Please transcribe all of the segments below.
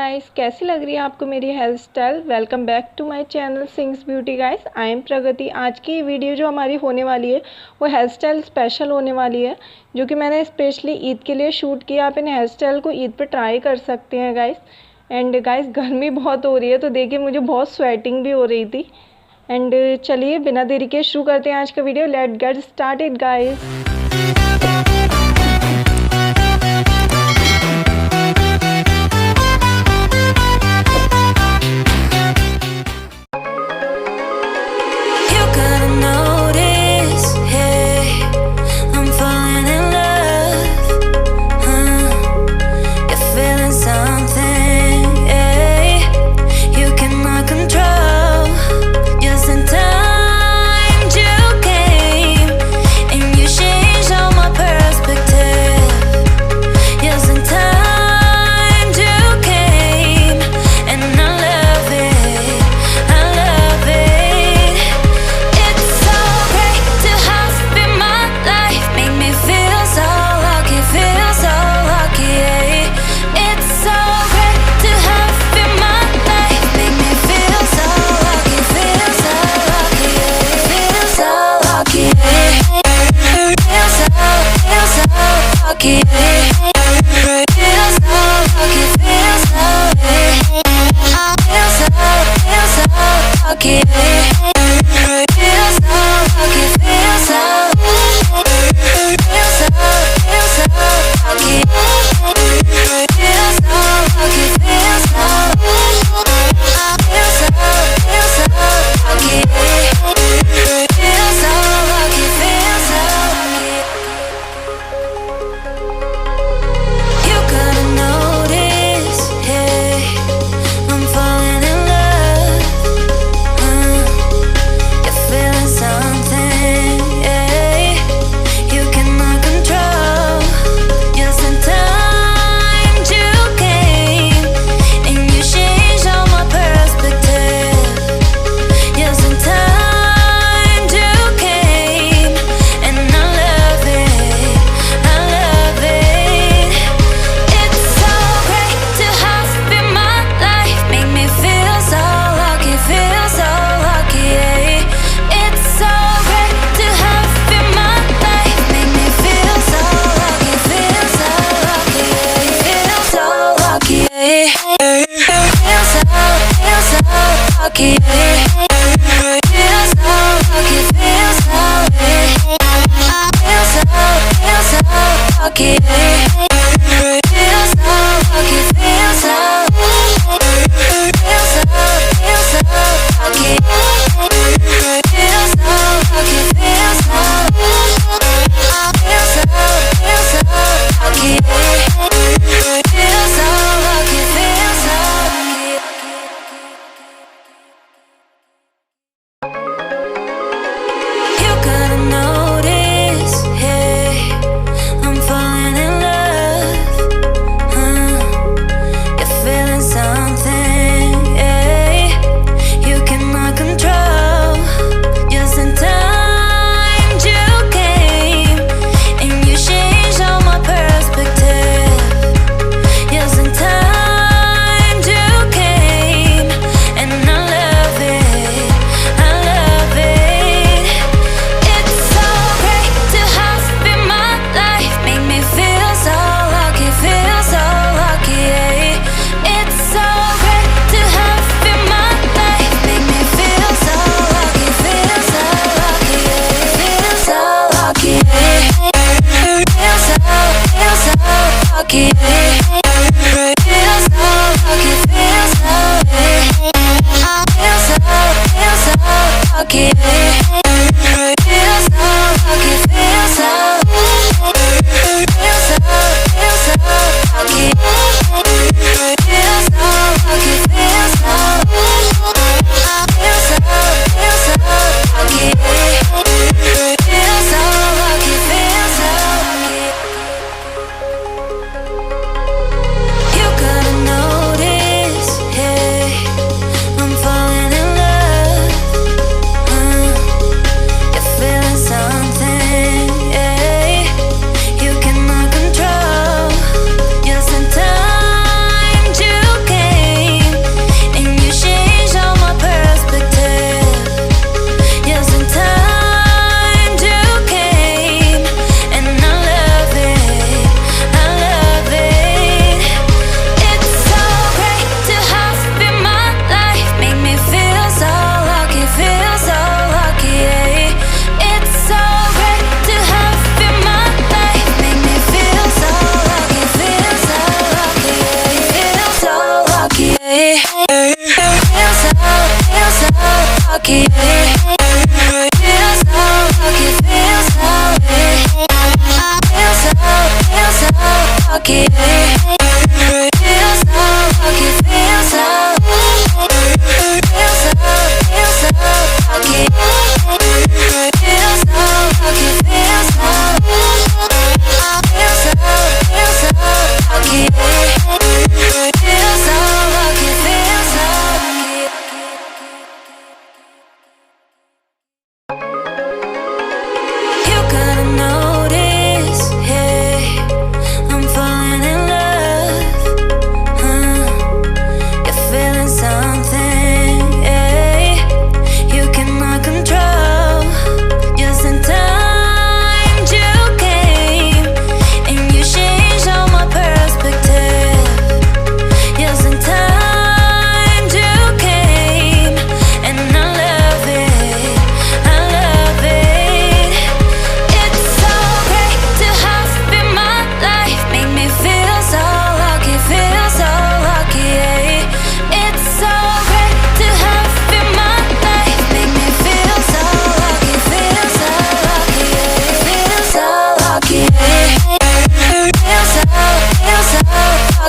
Guys, कैसी लग रही है आपको मेरी hair style. Welcome back to my channel sings beauty. Guys, I am Pragati. आज की वीडियो जो हमारी होने वाली है वो हेयर स्टाइल स्पेशल होने वाली है, जो कि मैंने स्पेशली ईद के लिए शूट किया। आप इन हेयर स्टाइल को ईद पे ट्राई कर सकते हैं गाइस। एंड गाइस, गर्मी बहुत हो रही है तो देखिए मुझे बहुत स्वेटिंग भी हो रही थी। एंड चलिए बिना देरी के शुरू करते हैं आज का video. Let get started guys.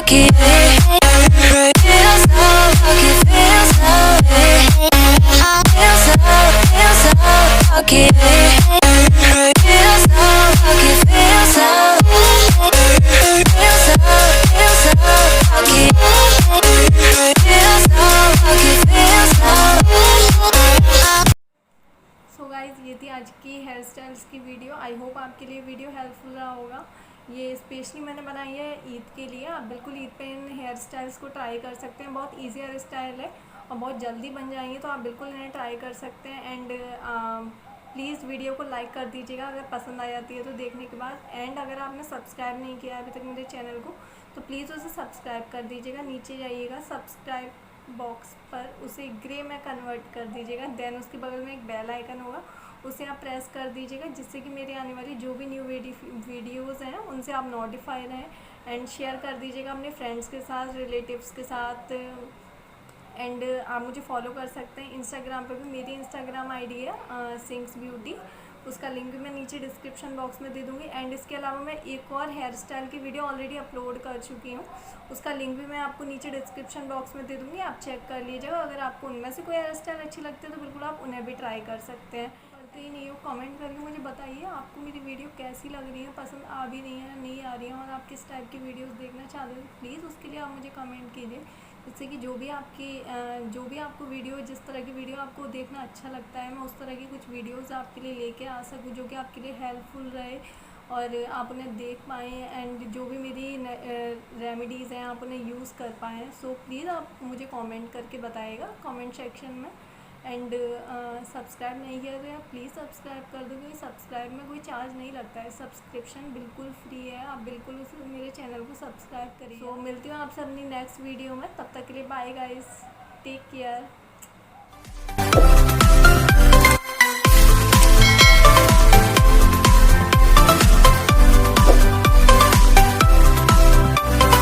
So guys ये थी आज की हेयर स्टाइल्स की वीडियो। आई होप आपके लिए वीडियो हेल्पफुल रहा होगा। ये स्पेशली मैंने बनाई है ईद के लिए। आप बिल्कुल ईद पे इन हेयर स्टाइल्स को ट्राई कर सकते हैं। बहुत इजी हेयर स्टाइल है और बहुत जल्दी बन जाएंगे, तो आप बिल्कुल इन्हें ट्राई कर सकते हैं। एंड प्लीज़ वीडियो को लाइक कर दीजिएगा अगर पसंद आ जाती है तो देखने के बाद। एंड अगर आपने सब्सक्राइब नहीं किया अभी तक मेरे चैनल को, तो प्लीज़ उसे सब्सक्राइब कर दीजिएगा। नीचे जाइएगा सब्सक्राइब बॉक्स पर, उसे ग्रे में कन्वर्ट कर दीजिएगा। देन उसके बगल में एक बेल आइकन होगा, उसे आप प्रेस कर दीजिएगा, जिससे कि मेरे आने वाली जो भी न्यू वीडियोज़ हैं उनसे आप नोटिफाई रहें। एंड शेयर कर दीजिएगा अपने फ्रेंड्स के साथ, रिलेटिव्स के साथ। एंड आप मुझे फॉलो कर सकते हैं इंस्टाग्राम पे भी। मेरी इंस्टाग्राम आईडी है सिंग्स ब्यूटी, उसका लिंक भी मैं नीचे डिस्क्रिप्शन बॉक्स में दे दूँगी। एंड इसके अलावा मैं एक और हेयर स्टाइल की वीडियो ऑलरेडी अपलोड कर चुकी हूँ, उसका लिंक भी मैं आपको नीचे डिस्क्रिप्शन बॉक्स में दे दूँगी, आप चेक कर लीजिएगा। अगर आपको उनमें से कोई हेयर स्टाइल अच्छी लगती है तो बिल्कुल आप उन्हें भी ट्राई कर सकते हैं। करते ही नहीं हो, कमेंट करके मुझे बताइए आपको मेरी वीडियो कैसी लग रही है, पसंद आ भी रही है नहीं आ रही है, और आप किस टाइप की वीडियोस देखना चाहते हो। प्लीज़ उसके लिए आप मुझे कमेंट कीजिए, जिससे कि जो भी आपको वीडियो, जिस तरह की वीडियो आपको देखना अच्छा लगता है, मैं उस तरह की कुछ वीडियोस आपके लिए लेके आ सकूँ जो कि आपके लिए हेल्पफुल रहे और आप उन्हें देख पाएँ। एंड जो भी मेरी रेमेडीज़ हैं आप उन्हें यूज़ कर पाएँ। सो प्लीज़ आप मुझे कमेंट करके बताइएगा कमेंट सेक्शन में। एंड सब्सक्राइब नहीं किया तो आप प्लीज़ सब्सक्राइब कर दो, क्योंकि सब्सक्राइब में कोई चार्ज नहीं लगता है, सब्सक्रिप्शन बिल्कुल फ्री है। आप बिल्कुल उस मेरे चैनल को सब्सक्राइब करिए। तो मिलती हूँ आपसे अपनी नेक्स्ट वीडियो में, तब तक के लिए बाय गाइस, टेक केयर।